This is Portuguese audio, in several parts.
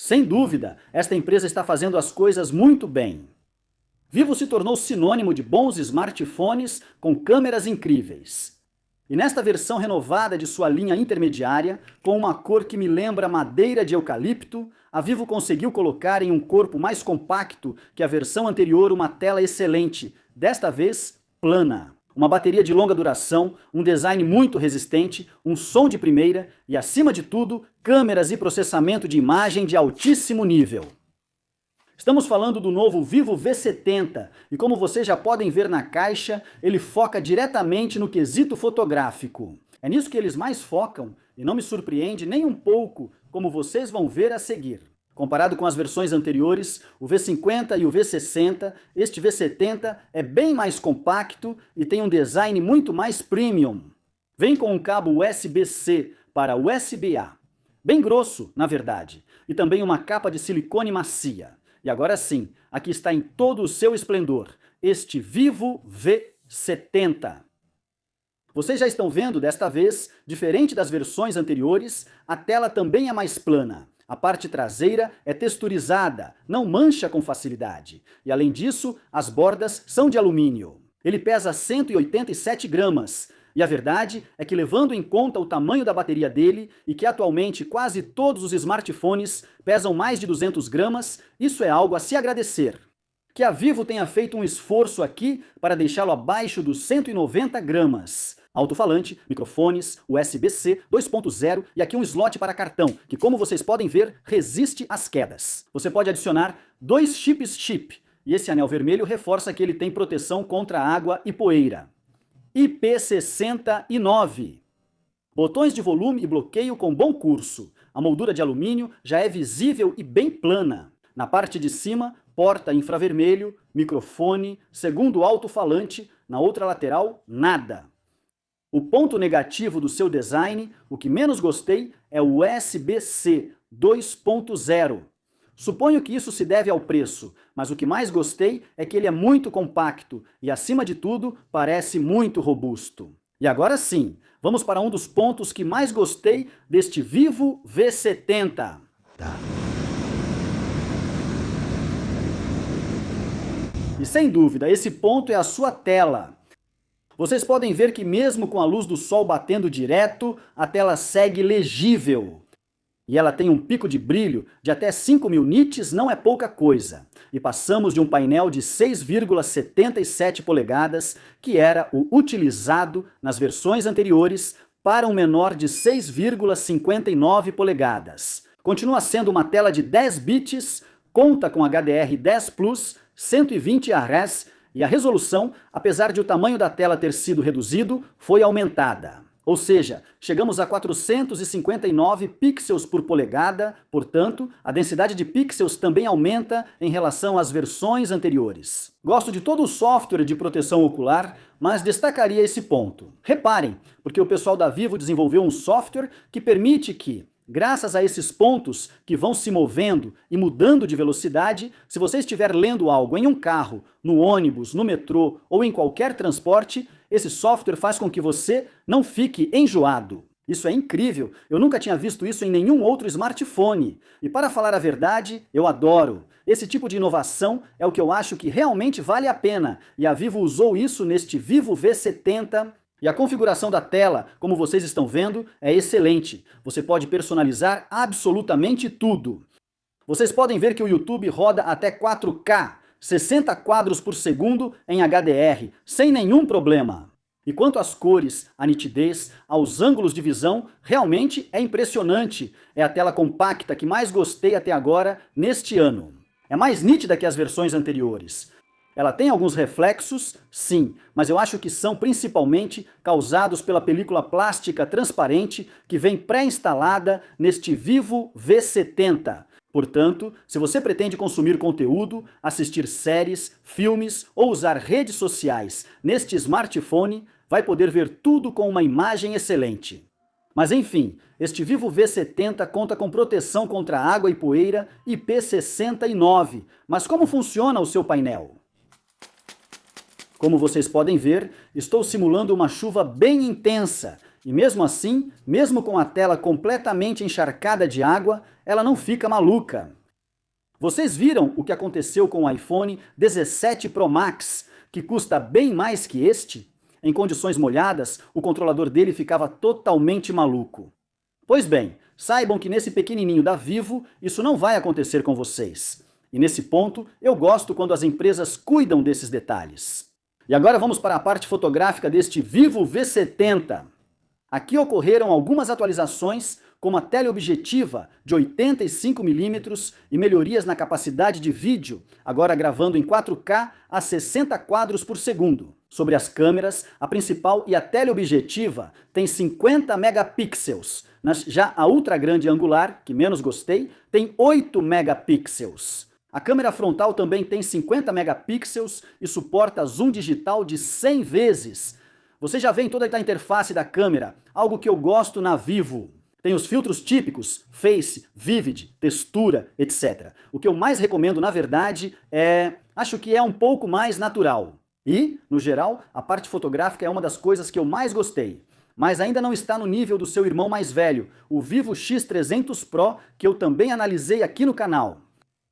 Sem dúvida, esta empresa está fazendo as coisas muito bem. Vivo se tornou sinônimo de bons smartphones com câmeras incríveis. E nesta versão renovada de sua linha intermediária, com uma cor que me lembra madeira de eucalipto, a Vivo conseguiu colocar em um corpo mais compacto que a versão anterior uma tela excelente, desta vez plana. Uma bateria de longa duração, um design muito resistente, um som de primeira e, acima de tudo, câmeras e processamento de imagem de altíssimo nível. Estamos falando do novo Vivo V70 e, como vocês já podem ver na caixa, ele foca diretamente no quesito fotográfico. É nisso que eles mais focam e não me surpreende nem um pouco, como vocês vão ver a seguir. Comparado com as versões anteriores, o V50 e o V60, este V70 é bem mais compacto e tem um design muito mais premium. Vem com um cabo USB-C para USB-A, bem grosso, na verdade, e também uma capa de silicone macia. E agora sim, aqui está em todo o seu esplendor, este Vivo V70. Vocês já estão vendo, desta vez, diferente das versões anteriores, a tela também é mais plana. A parte traseira é texturizada, não mancha com facilidade. E além disso, as bordas são de alumínio. Ele pesa 187 gramas. E a verdade é que, levando em conta o tamanho da bateria dele e que atualmente quase todos os smartphones pesam mais de 200 gramas, isso é algo a se agradecer. Que a Vivo tenha feito um esforço aqui para deixá-lo abaixo dos 190 gramas. Alto-falante, microfones, USB-C 2.0 e aqui um slot para cartão, que, como vocês podem ver, resiste às quedas. Você pode adicionar 2 chips chip, e esse anel vermelho reforça que ele tem proteção contra água e poeira. IP69. Botões de volume e bloqueio com bom curso. A moldura de alumínio já é visível e bem plana. Na parte de cima, porta infravermelho, microfone, segundo alto-falante, na outra lateral, nada. O ponto negativo do seu design, o que menos gostei, é o USB-C 2.0. Suponho que isso se deve ao preço, mas o que mais gostei é que ele é muito compacto e, acima de tudo, parece muito robusto. E agora sim, vamos para um dos pontos que mais gostei deste Vivo V70. E sem dúvida, esse ponto é a sua tela. Vocês podem ver que mesmo com a luz do sol batendo direto, a tela segue legível. E ela tem um pico de brilho de até 5.000 nits, não é pouca coisa. E passamos de um painel de 6,77 polegadas, que era o utilizado nas versões anteriores, para um menor de 6,59 polegadas. Continua sendo uma tela de 10 bits, conta com HDR10 Plus, 120 Hz, e a resolução, apesar de o tamanho da tela ter sido reduzido, foi aumentada. Ou seja, chegamos a 459 pixels por polegada, portanto, a densidade de pixels também aumenta em relação às versões anteriores. Gosto de todo o software de proteção ocular, mas destacaria esse ponto. Reparem, porque o pessoal da Vivo desenvolveu um software que permite que, graças a esses pontos que vão se movendo e mudando de velocidade, se você estiver lendo algo em um carro, no ônibus, no metrô ou em qualquer transporte, esse software faz com que você não fique enjoado. Isso é incrível, eu nunca tinha visto isso em nenhum outro smartphone. E para falar a verdade, eu adoro. Esse tipo de inovação é o que eu acho que realmente vale a pena, e a Vivo usou isso neste Vivo V70. E a configuração da tela, como vocês estão vendo, é excelente. Você pode personalizar absolutamente tudo. Vocês podem ver que o YouTube roda até 4K, 60 quadros por segundo em HDR, sem nenhum problema. E quanto às cores, à nitidez, aos ângulos de visão, realmente é impressionante. É a tela compacta que mais gostei até agora neste ano. É mais nítida que as versões anteriores. Ela tem alguns reflexos, sim, mas eu acho que são principalmente causados pela película plástica transparente que vem pré-instalada neste Vivo V70. Portanto, se você pretende consumir conteúdo, assistir séries, filmes ou usar redes sociais neste smartphone, vai poder ver tudo com uma imagem excelente. Mas enfim, este Vivo V70 conta com proteção contra água e poeira IP69. Mas como funciona o seu painel? Como vocês podem ver, estou simulando uma chuva bem intensa, E mesmo assim, mesmo com a tela completamente encharcada de água, ela não fica maluca. Vocês viram o que aconteceu com o iPhone 17 Pro Max, que custa bem mais que este? Em condições molhadas, o controlador dele ficava totalmente maluco. Pois bem, saibam que nesse pequenininho da Vivo, isso não vai acontecer com vocês. E nesse ponto, eu gosto quando as empresas cuidam desses detalhes. E agora vamos para a parte fotográfica deste Vivo V70. Aqui ocorreram algumas atualizações, como a teleobjetiva de 85mm e melhorias na capacidade de vídeo, agora gravando em 4K a 60 quadros por segundo. Sobre as câmeras, a principal e a teleobjetiva tem 50 megapixels, já a ultra grande angular, que menos gostei, tem 8 megapixels. A câmera frontal também tem 50 megapixels e suporta zoom digital de 100 vezes. Você já vê em toda a interface da câmera, algo que eu gosto na Vivo. Tem os filtros típicos, Face, Vivid, Textura, etc. O que eu mais recomendo, na verdade, acho que é um pouco mais natural. E, no geral, a parte fotográfica é uma das coisas que eu mais gostei. Mas ainda não está no nível do seu irmão mais velho, o Vivo X300 Pro, que eu também analisei aqui no canal.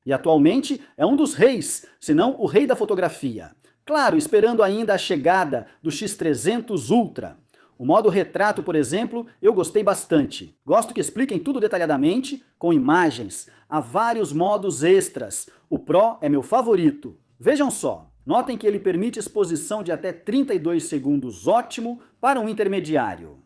E atualmente é um dos reis, se não o rei da fotografia. Claro, esperando ainda a chegada do X300 Ultra. O modo retrato, por exemplo, eu gostei bastante. Gosto que expliquem tudo detalhadamente, com imagens. Há vários modos extras. O Pro é meu favorito. Vejam só, notem que ele permite exposição de até 32 segundos, ótimo para um intermediário.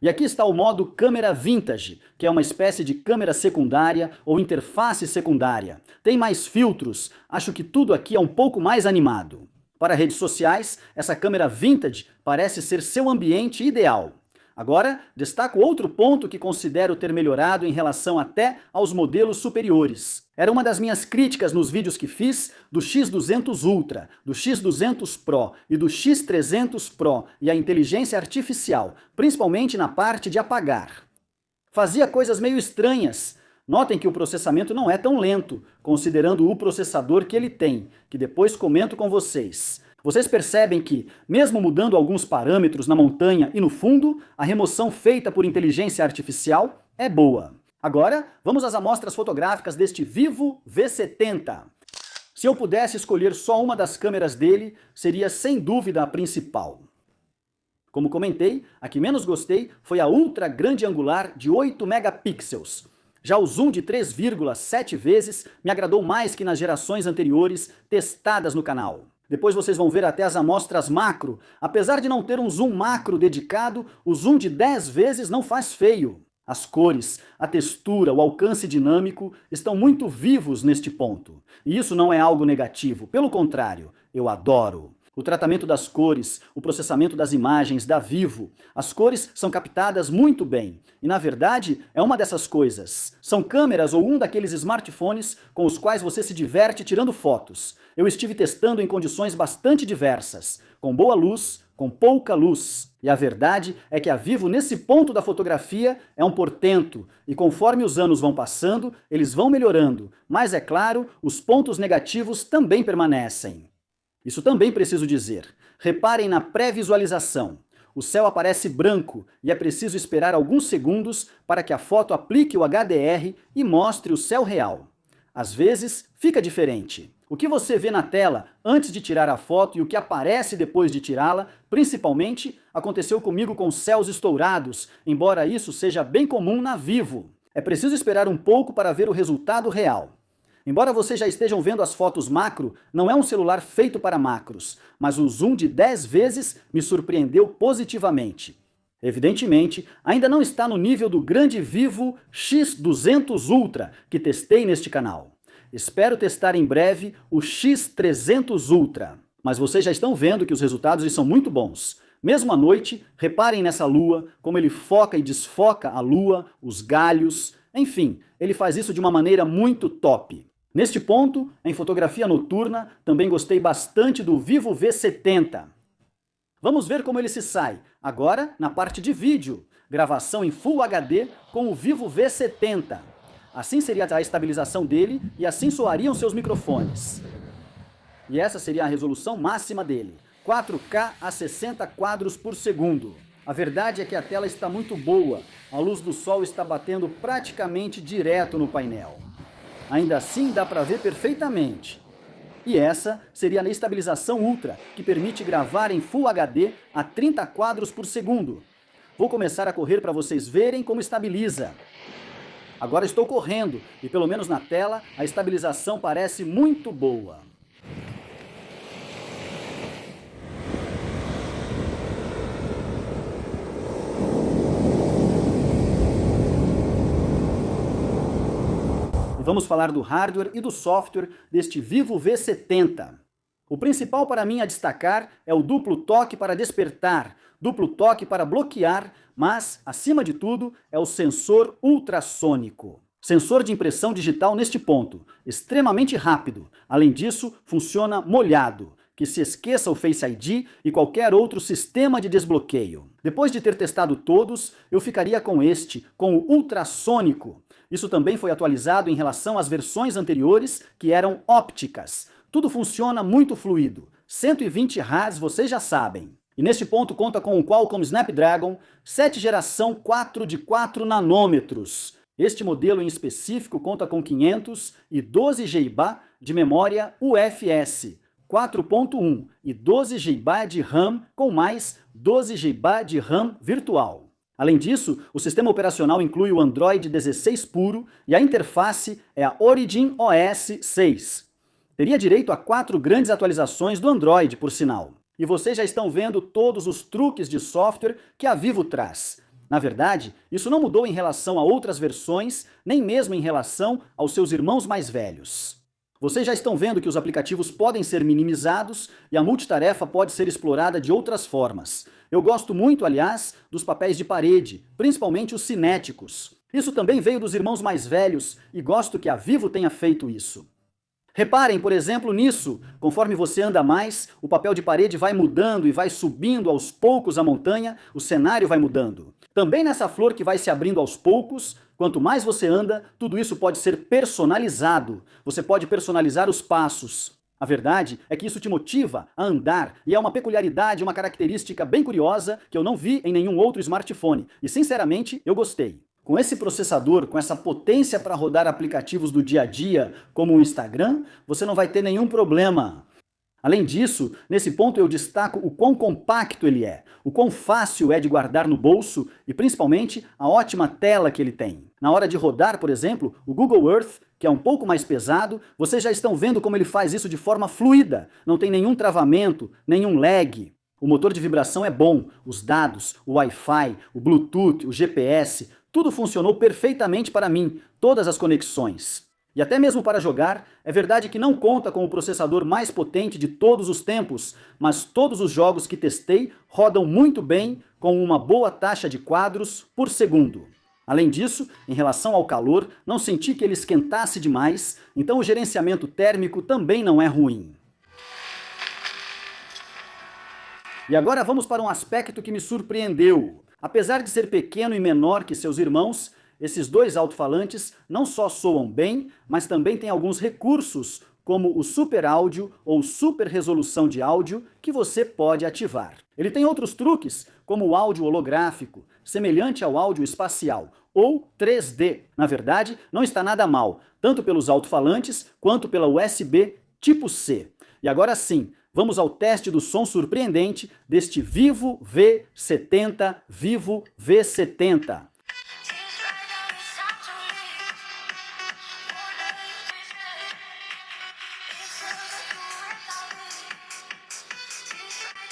E aqui está o modo câmera vintage, que é uma espécie de câmera secundária ou interface secundária. Tem mais filtros, acho que tudo aqui é um pouco mais animado. Para redes sociais, essa câmera vintage parece ser seu ambiente ideal. Agora, destaco outro ponto que considero ter melhorado em relação até aos modelos superiores. Era uma das minhas críticas nos vídeos que fiz do X200 Ultra, do X200 Pro e do X300 Pro e a inteligência artificial, principalmente na parte de apagar. Fazia coisas meio estranhas. Notem que o processamento não é tão lento, considerando o processador que ele tem, que depois comento com vocês. Vocês percebem que, mesmo mudando alguns parâmetros na montanha e no fundo, a remoção feita por inteligência artificial é boa. Agora, vamos às amostras fotográficas deste Vivo V70. Se eu pudesse escolher só uma das câmeras dele, seria sem dúvida a principal. Como comentei, a que menos gostei foi a ultra grande angular de 8 megapixels. Já o zoom de 3,7 vezes me agradou mais que nas gerações anteriores testadas no canal. Depois vocês vão ver até as amostras macro. Apesar de não ter um zoom macro dedicado, o zoom de 10 vezes não faz feio. As cores, a textura, o alcance dinâmico estão muito vivos neste ponto. E isso não é algo negativo, pelo contrário, eu adoro. O tratamento das cores, o processamento das imagens da Vivo. As cores são captadas muito bem. E na verdade, é uma dessas coisas. São câmeras ou um daqueles smartphones com os quais você se diverte tirando fotos. Eu estive testando em condições bastante diversas, com boa luz, com pouca luz. E a verdade é que a Vivo, nesse ponto da fotografia, é um portento. E conforme os anos vão passando, eles vão melhorando. Mas, é claro, os pontos negativos também permanecem. Isso também preciso dizer. Reparem na pré-visualização. O céu aparece branco e é preciso esperar alguns segundos para que a foto aplique o HDR e mostre o céu real. Às vezes, fica diferente. O que você vê na tela antes de tirar a foto e o que aparece depois de tirá-la, principalmente, aconteceu comigo com céus estourados, embora isso seja bem comum na Vivo. É preciso esperar um pouco para ver o resultado real. Embora vocês já estejam vendo as fotos macro, não é um celular feito para macros, mas o zoom de 10 vezes me surpreendeu positivamente. Evidentemente, ainda não está no nível do grande Vivo X200 Ultra, que testei neste canal. Espero testar em breve o X300 Ultra, mas vocês já estão vendo que os resultados são muito bons. Mesmo à noite, reparem nessa lua, como ele foca e desfoca a lua, os galhos, enfim, ele faz isso de uma maneira muito top. Neste ponto, em fotografia noturna, também gostei bastante do Vivo V70. Vamos ver como ele se sai, agora na parte de vídeo, gravação em Full HD com o Vivo V70. Assim seria a estabilização dele e assim soariam seus microfones. E essa seria a resolução máxima dele, 4K a 60 quadros por segundo. A verdade é que a tela está muito boa, a luz do sol está batendo praticamente direto no painel. Ainda assim dá para ver perfeitamente. E essa seria a estabilização Ultra, que permite gravar em Full HD a 30 quadros por segundo. Vou começar a correr para vocês verem como estabiliza. Agora estou correndo e pelo menos na tela a estabilização parece muito boa. Vamos falar do hardware e do software deste Vivo V70. O principal para mim a destacar é o duplo toque para despertar, duplo toque para bloquear, mas, acima de tudo, é o sensor ultrassônico. Sensor de impressão digital neste ponto, extremamente rápido. Além disso, funciona molhado, que se esqueça o Face ID e qualquer outro sistema de desbloqueio. Depois de ter testado todos, eu ficaria com este, com o ultrassônico. Isso também foi atualizado em relação às versões anteriores, que eram ópticas. Tudo funciona muito fluido. 120 Hz, vocês já sabem. E neste ponto conta com o Qualcomm Snapdragon 7 geração 4 de 4 nanômetros. Este modelo em específico conta com 512 GB de memória UFS 4.1 e 12 GB de RAM com mais 12 GB de RAM virtual. Além disso, o sistema operacional inclui o Android 16 puro e a interface é a Origin OS 6. Teria direito a 4 grandes atualizações do Android, por sinal. E vocês já estão vendo todos os truques de software que a Vivo traz. Na verdade, isso não mudou em relação a outras versões, nem mesmo em relação aos seus irmãos mais velhos. Vocês já estão vendo que os aplicativos podem ser minimizados e a multitarefa pode ser explorada de outras formas. Eu gosto muito, aliás, dos papéis de parede, principalmente os cinéticos. Isso também veio dos irmãos mais velhos e gosto que a Vivo tenha feito isso. Reparem, por exemplo, nisso. Conforme você anda mais, o papel de parede vai mudando e vai subindo aos poucos a montanha, o cenário vai mudando. Também nessa flor que vai se abrindo aos poucos, quanto mais você anda, tudo isso pode ser personalizado. Você pode personalizar os passos. A verdade é que isso te motiva a andar e é uma peculiaridade, uma característica bem curiosa que eu não vi em nenhum outro smartphone. E sinceramente, eu gostei. Com esse processador, com essa potência para rodar aplicativos do dia a dia, como o Instagram, você não vai ter nenhum problema. Além disso, nesse ponto eu destaco o quão compacto ele é, o quão fácil é de guardar no bolso e principalmente a ótima tela que ele tem. Na hora de rodar, por exemplo, o Google Earth, que é um pouco mais pesado, vocês já estão vendo como ele faz isso de forma fluida, não tem nenhum travamento, nenhum lag. O motor de vibração é bom, os dados, o Wi-Fi, o Bluetooth, o GPS, tudo funcionou perfeitamente para mim, todas as conexões. E até mesmo para jogar, é verdade que não conta com o processador mais potente de todos os tempos, mas todos os jogos que testei rodam muito bem com uma boa taxa de quadros por segundo. Além disso, em relação ao calor, não senti que ele esquentasse demais, então o gerenciamento térmico também não é ruim. E agora vamos para um aspecto que me surpreendeu. Apesar de ser pequeno e menor que seus irmãos, esses dois alto-falantes não só soam bem, mas também têm alguns recursos, como o Super Áudio ou Super Resolução de áudio, que você pode ativar. Ele tem outros truques, como o áudio holográfico, semelhante ao áudio espacial, ou 3D. Na verdade, não está nada mal, tanto pelos alto-falantes quanto pela USB tipo C. E agora sim, vamos ao teste do som surpreendente deste Vivo V70 Vivo V70.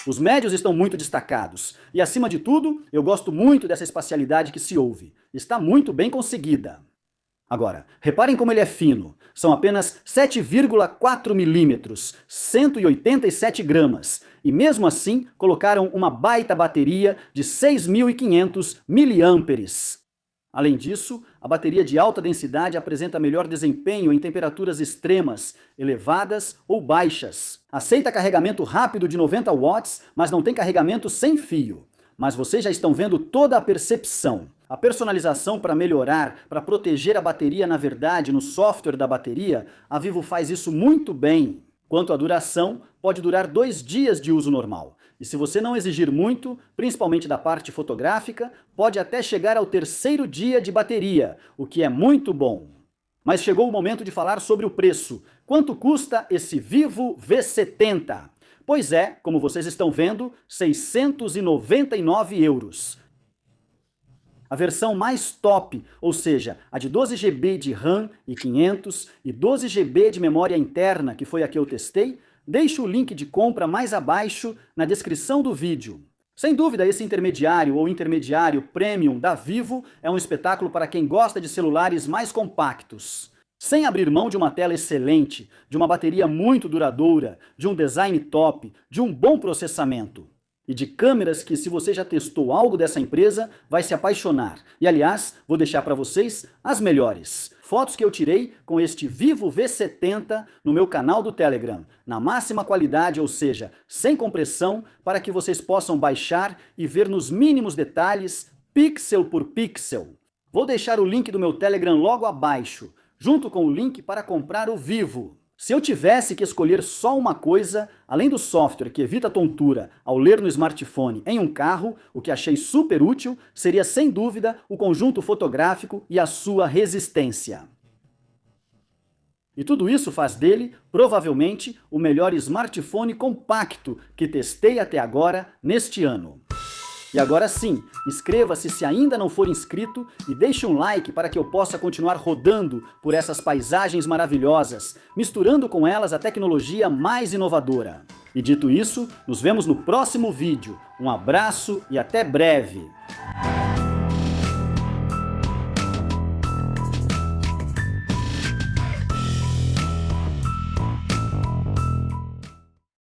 Os médios estão muito destacados, e acima de tudo, eu gosto muito dessa espacialidade que se ouve. Está muito bem conseguida. Agora, reparem como ele é fino. São apenas 7,4 milímetros, 187 gramas. E mesmo assim, colocaram uma baita bateria de 6.500 miliamperes. Além disso, a bateria de alta densidade apresenta melhor desempenho em temperaturas extremas, elevadas ou baixas. Aceita carregamento rápido de 90 watts, mas não tem carregamento sem fio. Mas vocês já estão vendo toda a percepção. A personalização para melhorar, para proteger a bateria na verdade, no software da bateria, a Vivo faz isso muito bem. Quanto à duração, pode durar 2 dias de uso normal. E se você não exigir muito, principalmente da parte fotográfica, pode até chegar ao 3º dia de bateria, o que é muito bom. Mas chegou o momento de falar sobre o preço. Quanto custa esse Vivo V70? Pois é, como vocês estão vendo, 699 €. A versão mais top, ou seja, a de 12 GB de RAM e 500 e 12 GB de memória interna, que foi a que eu testei, deixo o link de compra mais abaixo na descrição do vídeo. Sem dúvida, esse intermediário ou intermediário premium da Vivo é um espetáculo para quem gosta de celulares mais compactos. Sem abrir mão de uma tela excelente, de uma bateria muito duradoura, de um design top, de um bom processamento. E de câmeras que, se você já testou algo dessa empresa, vai se apaixonar. E aliás, vou deixar para vocês as melhores. Fotos que eu tirei com este Vivo V70 no meu canal do Telegram, na máxima qualidade, ou seja, sem compressão, para que vocês possam baixar e ver nos mínimos detalhes, pixel por pixel. Vou deixar o link do meu Telegram logo abaixo, junto com o link para comprar o Vivo. Se eu tivesse que escolher só uma coisa, além do software que evita tontura ao ler no smartphone em um carro, o que achei super útil, seria sem dúvida o conjunto fotográfico e a sua resistência. E tudo isso faz dele, provavelmente, o melhor smartphone compacto que testei até agora neste ano. E agora sim, inscreva-se se ainda não for inscrito e deixe um like para que eu possa continuar rodando por essas paisagens maravilhosas, misturando com elas a tecnologia mais inovadora. E dito isso, nos vemos no próximo vídeo. Um abraço e até breve!